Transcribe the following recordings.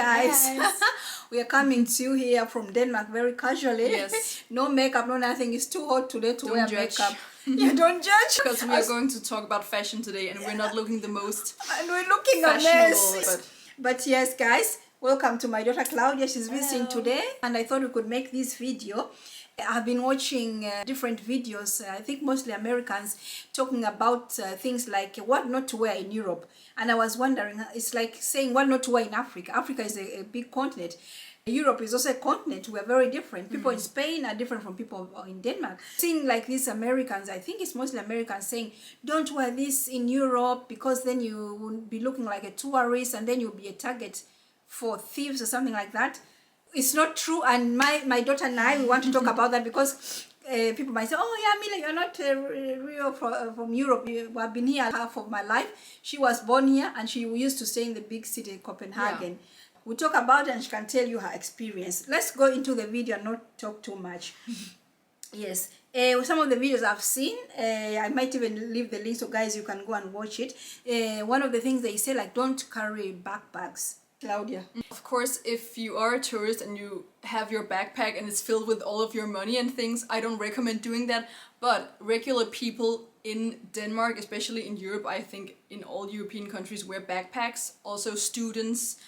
guys. Yes. We are coming to you here from Denmark very casually. Yes. No makeup, no nothing. It's too hot today to wear judge. makeup. You don't judge. Because we are going to talk about fashion today and we're not looking the most And we're looking a fashionable. mess. But yes, guys, welcome to my daughter Claudia. She's visiting today, and I thought we could make this video. I've been watching different videos, I think mostly Americans, talking about things like what not to wear in Europe. And I was wondering, it's like saying what not to wear in Africa. Africa is a big continent. Europe is also a continent. We're very different. People in Spain are different from people in Denmark. Seeing like these Americans, I think it's mostly Americans saying, don't wear this in Europe because then you will be looking like a tourist and then you'll be a target for thieves or something like that. It's not true, and my daughter and I, we want to talk about that because people might say, oh yeah, Mila, you're not real from Europe. I've been here half of my life. She was born here and she used to stay in the big city, Copenhagen. Yeah. We'll talk about it and she can tell you her experience. Let's go into the video and not talk too much. Yes. Some of the videos I've seen, I might even leave the link so guys you can go and watch it. One of the things they say, like, don't carry backpacks. Claudia. Of course, if you are a tourist and you have your backpack and it's filled with all of your money and things, I don't recommend doing that. But regular people in Denmark, especially in Europe, I think in all European countries, wear backpacks. Also students,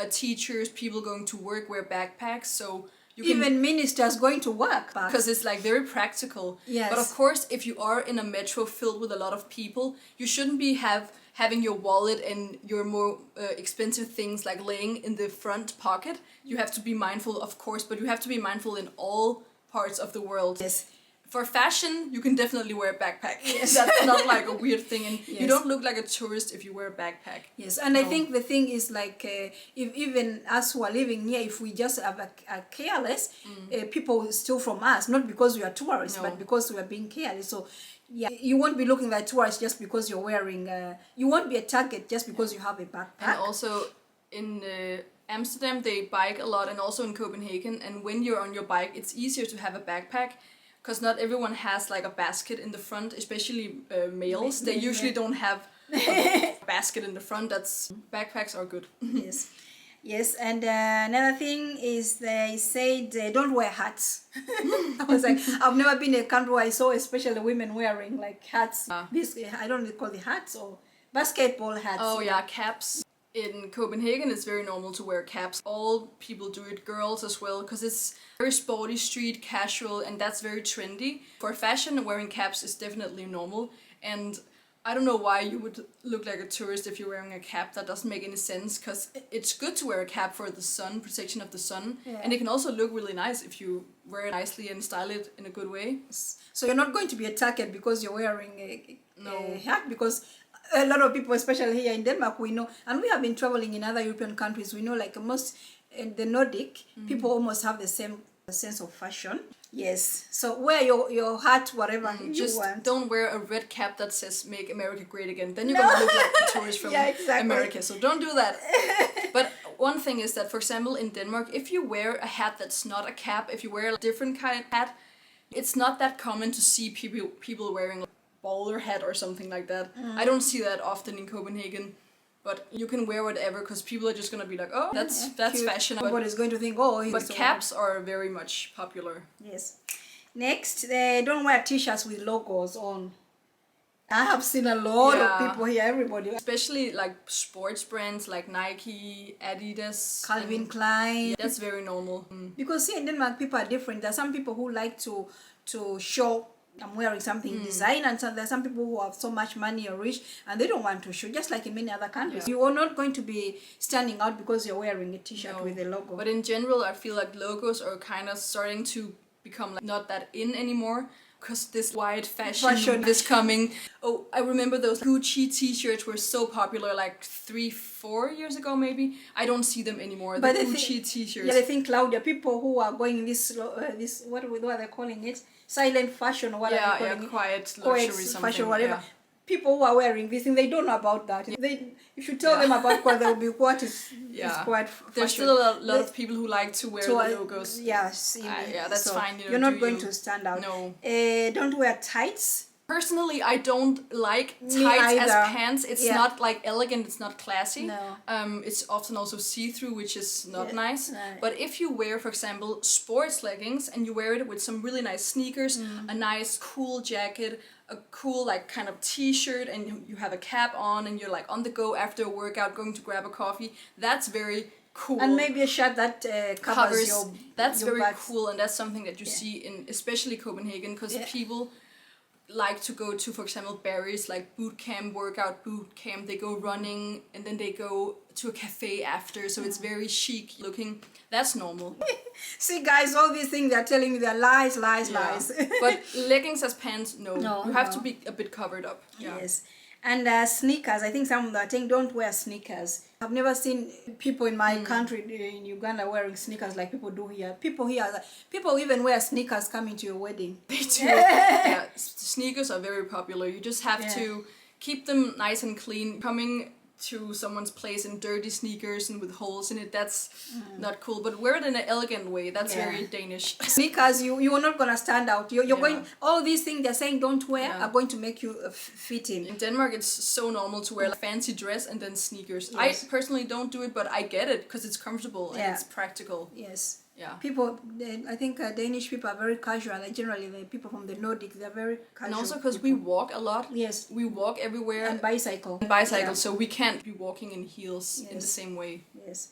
teachers, people going to work wear backpacks. So you can, even ministers going to work. Because it's like very practical. Yes. But of course, if you are in a metro filled with a lot of people, you shouldn't be having your wallet and your more expensive things like laying in the front pocket. You have to be mindful, of course, but you have to be mindful in all parts of the world. Yes. For fashion, you can definitely wear a backpack. Yes. That's not like a weird thing, and yes. You don't look like a tourist if you wear a backpack. Yes, and no. I think the thing is like if even us who are living here, if we just are careless, people will steal from us, not because we are tourists, but because we are being careless. So yeah, you won't be looking like tourists just because you're wearing, you won't be a target just because you have a backpack. And also in Amsterdam, they bike a lot, and also in Copenhagen, and when you're on your bike, it's easier to have a backpack. Because not everyone has like a basket in the front, especially males. They usually don't have a basket in the front. Backpacks are good. Yes, yes. And another thing is they said don't wear hats. I was like, I've never been in a country where I saw especially women wearing like hats. This, I don't know call the hats or basketball hats. Oh yeah, caps. In Copenhagen, it's very normal to wear caps. All people do it, girls as well, because it's very sporty, street, casual, and that's very trendy. For fashion, wearing caps is definitely normal, and I don't know why you would look like a tourist if you're wearing a cap. That doesn't make any sense, because it's good to wear a cap for the sun, protection of the sun, and it can also look really nice if you wear it nicely and style it in a good way. So you're not going to be a target because you're wearing a hat, because a lot of people, especially here in Denmark, we know, and we have been traveling in other European countries, we know like most in the Nordic, people almost have the same sense of fashion. Yes, so wear your hat, whatever you just want. Don't wear a red cap that says "Make America Great Again." Then you're gonna look like a tourist from America. So don't do that. But one thing is that, for example, in Denmark, if you wear a hat that's not a cap, if you wear a different kind of hat, it's not that common to see people wearing bowler hat or something like that. I don't see that often in Copenhagen, but you can wear whatever because people are just gonna be like, oh, that's cute. Fashion. Everybody's going to think, oh, but caps are very much popular. Yes. Next, don't wear t-shirts with logos on. I have seen a lot of people here, everybody. Especially like sports brands like Nike, Adidas, Calvin Klein. That's very normal. Because here in Denmark, people are different. There are some people who like to show I'm wearing something design, and there are some people who have so much money or rich and they don't want to show, just like in many other countries. You are not going to be standing out because you're wearing a t-shirt with a logo. But in general, I feel like logos are kind of starting to become like not that in anymore, because this wide fashion is coming. Oh, I remember those Gucci t-shirts were so popular like 3-4 years ago maybe. I don't see them anymore. But the Gucci t-shirts. Yeah, I think, Claudia, people who are going this what are they calling it? Silent fashion or what are they calling it? Quiet luxury, something. Fashion, whatever. People who are wearing this thing, they don't know about that. If you tell them about what they'll be, what is quite fashion. There's still a lot of people who like to wear the logos. Yes. That's fine. You're not going to stand out. No. Don't wear tights. Personally, I don't like Me tights as either. pants. It's Yeah. not like elegant, it's not classy. No. It's often also see-through, which is not Yeah, nice. right. But if you wear, for example, sports leggings and you wear it with some really nice sneakers, a nice cool jacket, a cool like kind of t-shirt, and you have a cap on and you're like on the go after a workout, going to grab a coffee, that's very cool. And maybe a shirt that covers your That's your very butt. cool, and that's something that you see in especially Copenhagen, because Yeah. people like to go to, for example, Barry's like boot camp, workout boot camp. They go running and then they go to a cafe after, so it's very chic looking. That's normal. See, guys, all these things they're telling you, they're lies, lies, Yeah. lies. But leggings as pants, no. No, You have no. to be a bit covered up. Yeah. Yes. And sneakers, I think some of them are saying don't wear sneakers. I've never seen people in my country, in Uganda, wearing sneakers like people do here. People even wear sneakers coming to your wedding. They do. Yeah, sneakers are very popular. You just have Yeah. to keep them nice and clean. Coming to someone's place in dirty sneakers and with holes in it, that's not cool. But wear it in an elegant way. That's Yeah. very Danish. Sneakers, you are not going to stand out. You're Yeah. going, all these things they're saying don't wear Yeah. are going to make you fit in. In Denmark, it's so normal to wear like fancy dress and then sneakers. Yes. I personally don't do it, but I get it because it's comfortable and Yeah. it's practical. Yes. Yeah. People, I think Danish people are very casual. Like generally, the people from the Nordic, they're very casual. And also because we walk a lot. Yes. We walk everywhere. And bicycle. And bicycle, Yeah. so we can't be walking in heels in the Yes. same way. Yes.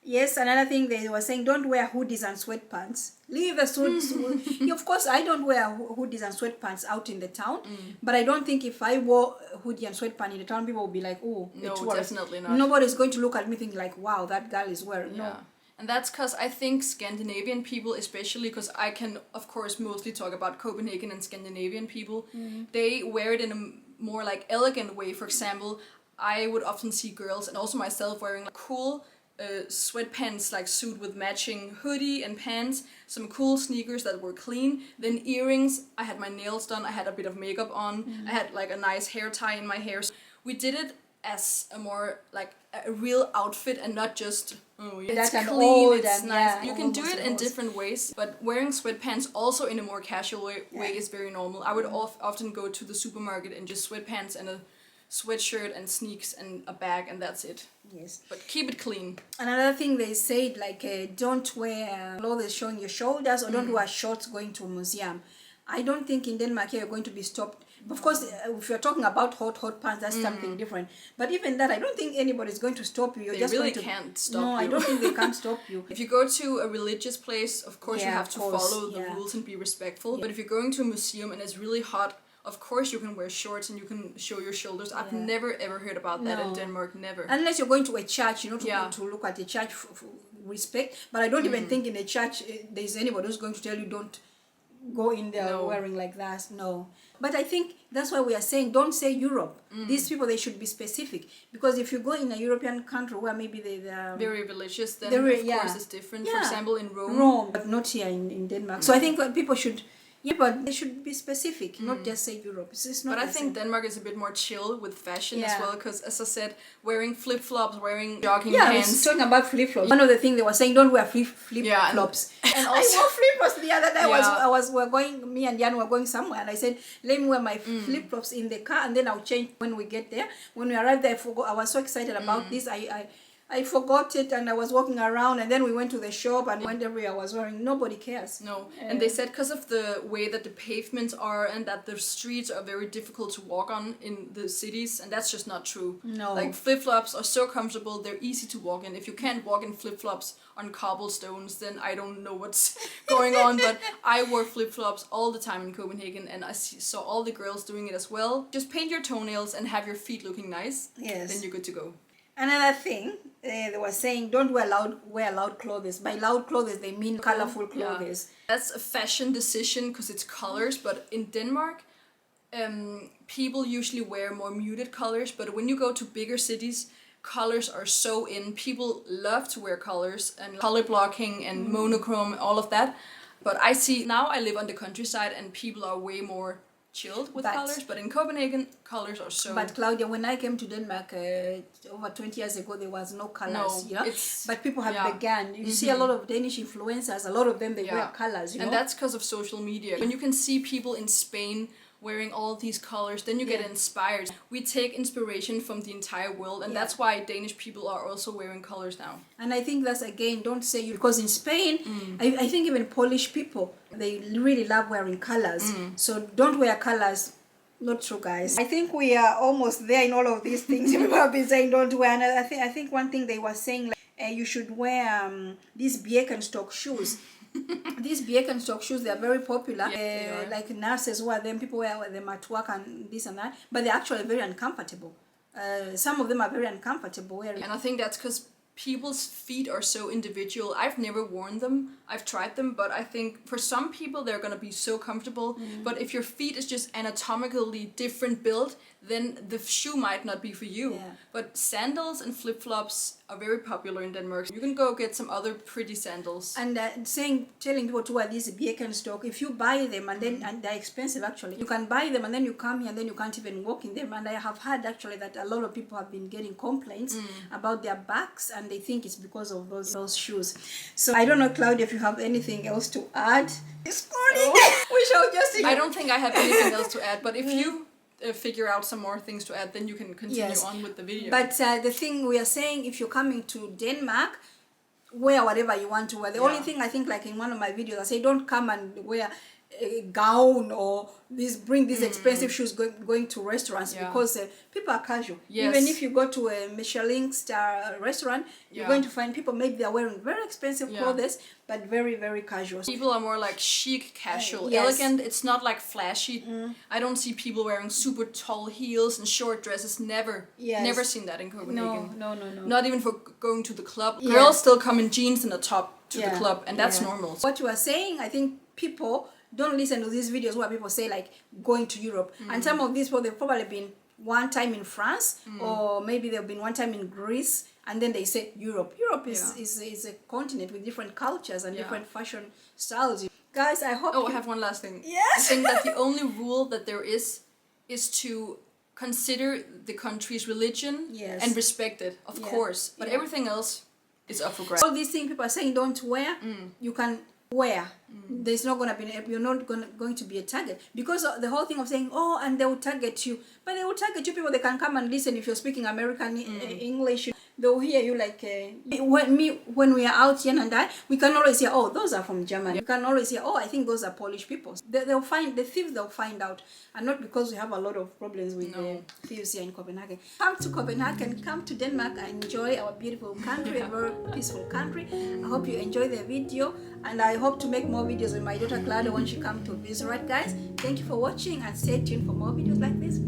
Yes, another thing they were saying, don't wear hoodies and sweatpants. Leave the suits. Yeah, of course, I don't wear hoodies and sweatpants out in the town. But I don't think if I wore a hoodie and sweatpants in the town, people would be like, oh, No, a tourist. definitely not. Nobody's going to look at me thinking like, wow, that girl is wearing. Yeah. No. And that's because I think Scandinavian people, especially because I can, of course, mostly talk about Copenhagen and Scandinavian people, they wear it in a more like elegant way. For example, I would often see girls and also myself wearing like cool sweatpants, like suit with matching hoodie and pants, some cool sneakers that were clean, then earrings. I had my nails done, I had a bit of makeup on, I had like a nice hair tie in my hair. So we did it as a more like a real outfit and not just it's That's an clean, old it's and, nice. yeah, You can do almost it an in old. different ways, but wearing sweatpants also in a more casual way is very normal. I would often go to the supermarket in just sweatpants and a sweatshirt and sneaks and a bag, and that's it. Yes. But keep it clean. Another thing they said, like, don't wear clothes showing your shoulders or don't wear shorts going to a museum. I don't think in Denmark you're going to be stopped. Of course, if you're talking about hot pants, that's something different. But even that, I don't think anybody's going to stop you. You're They just really going to, can't stop no, you. I don't think they can stop you. If you go to a religious place, of course you Yeah, have of to course, follow the yeah. rules and be respectful. But if you're going to a museum and it's really hot, of course you can wear shorts and you can show your shoulders. I've Yeah. never ever heard about that in No. Denmark, never. Unless you're going to a church, to, Yeah. to look at the church for respect. But I don't even think in a church there's anybody who's going to tell you don't go in there No. wearing like that. No. But I think that's why we are saying don't say Europe. These people, they should be specific. Because if you go in a European country where maybe they're Very religious, then Very- of yeah. course it's different. For Yeah. example, in Rome, but not here in Denmark. So I think people should, but they should be specific, not just say Europe. It's not But I the think same. Denmark is a bit more chill with fashion as Yeah. well, because as I said, wearing flip-flops, wearing jogging Yeah, I pants. was talking about flip-flops. One of the things they were saying, don't wear flip-flops. and I also- wore flip-flops the other day. Yeah. We're going, me and Jan were going somewhere, and I said, let me wear my flip-flops in the car, and then I'll change when we get there. When we arrived there, I forgot. I was so excited about this. I forgot it, and I was walking around, and then we went to the shop, and went everywhere I was wearing. Nobody cares. No, and they said because of the way that the pavements are and that the streets are very difficult to walk on in the cities, and that's just not true. No. Like flip-flops are so comfortable, they're easy to walk in. If you can't walk in flip-flops on cobblestones, then I don't know what's going on, but I wore flip-flops all the time in Copenhagen, and I saw all the girls doing it as well. Just paint your toenails and have your feet looking nice, Yes. then you're good to go. Another thing, they were saying, don't wear loud clothes. By loud clothes, they mean colorful clothes. That's a fashion decision because it's colors, but in Denmark, people usually wear more muted colors, but when you go to bigger cities, colors are so in. People love to wear colors and color blocking and monochrome, all of that. But I see, now I live on the countryside and people are way more chilled with colors, but in Copenhagen, colors are so... But Claudia, when I came to Denmark over 20 years ago, there was no colors, No, but people have yeah. began. You see a lot of Danish influencers, a lot of them, they wear colors, And that's because of social media. When you can see people in Spain wearing all these colors, then you get inspired. We take inspiration from the entire world, and that's why Danish people are also wearing colors now. And I think that's, again, don't say you, because in Spain, I think even Polish people, they really love wearing colors. So don't wear colors. Not true, guys. I think we are almost there in all of these things. People have been saying don't wear. And I think one thing they were saying, like, you should wear these Birkenstock shoes. These Birkenstock shoes, they are very popular. Like nurses wear them, people wear them at work and this and that. But they're actually very uncomfortable. Some of them are very uncomfortable wearing. And I think that's because people's feet are so individual. I've never worn them. I've tried them, but I think for some people they're gonna be so comfortable. But if your feet is just anatomically different build, then the shoe might not be for you. But sandals and flip-flops are very popular in Denmark. You can go get some other pretty sandals. And telling people to wear these Birkenstock, if you buy them and then and they're expensive actually, you can buy them and then you come here and then you can't even walk in them. And I have heard actually that a lot of people have been getting complaints about their backs, and they think it's because of those shoes. So I don't know, Claudia, if you have anything else to add this morning. We shall just. I don't think I have anything else to add, but if you figure out some more things to add, then you can continue on with the video. But the thing we are saying, if you're coming to Denmark, wear whatever you want to wear. The only thing I think, like in one of my videos, I say don't come and wear a gown or bring these expensive shoes going to restaurants, because people are casual. Even if you go to a Michelin star restaurant, you're going to find people, maybe they're wearing very expensive clothes, but very, very casual. People are more like chic, casual, elegant. It's not like flashy. I don't see people wearing super tall heels and short dresses. Never seen that in Copenhagen. No. Not even for going to the club. Girls still come in jeans and a top to the club, and that's normal. What you are saying, I think people don't listen to these videos where people say like going to Europe. And some of these people, they've probably been one time in France, or maybe they've been one time in Greece, and then they say Europe. Europe is a continent with different cultures and different fashion styles. Guys, I hope... I have one last thing. Yes? I think that the only rule that there is to consider the country's religion and respect it, of course. But everything else is up for grabs. All these things people are saying don't wear, you can wear. There's not gonna be, you're not going to be a target, because the whole thing of saying, oh, and they will target you, but they will target you people. They can come and listen if you're speaking American English. They'll hear you like when we are out here and we can always hear, oh, those are from Germany. You can always hear, oh, I think those are Polish people. They'll find the thieves. They'll find out, and not because we have a lot of problems with thieves here in Copenhagen. Come to Copenhagen, come to Denmark, and enjoy our beautiful country, a very peaceful country. I hope you enjoy the video, and I hope to make more videos with my daughter Claudia when she comes to visit. Right, guys? Thank you for watching, and stay tuned for more videos like this.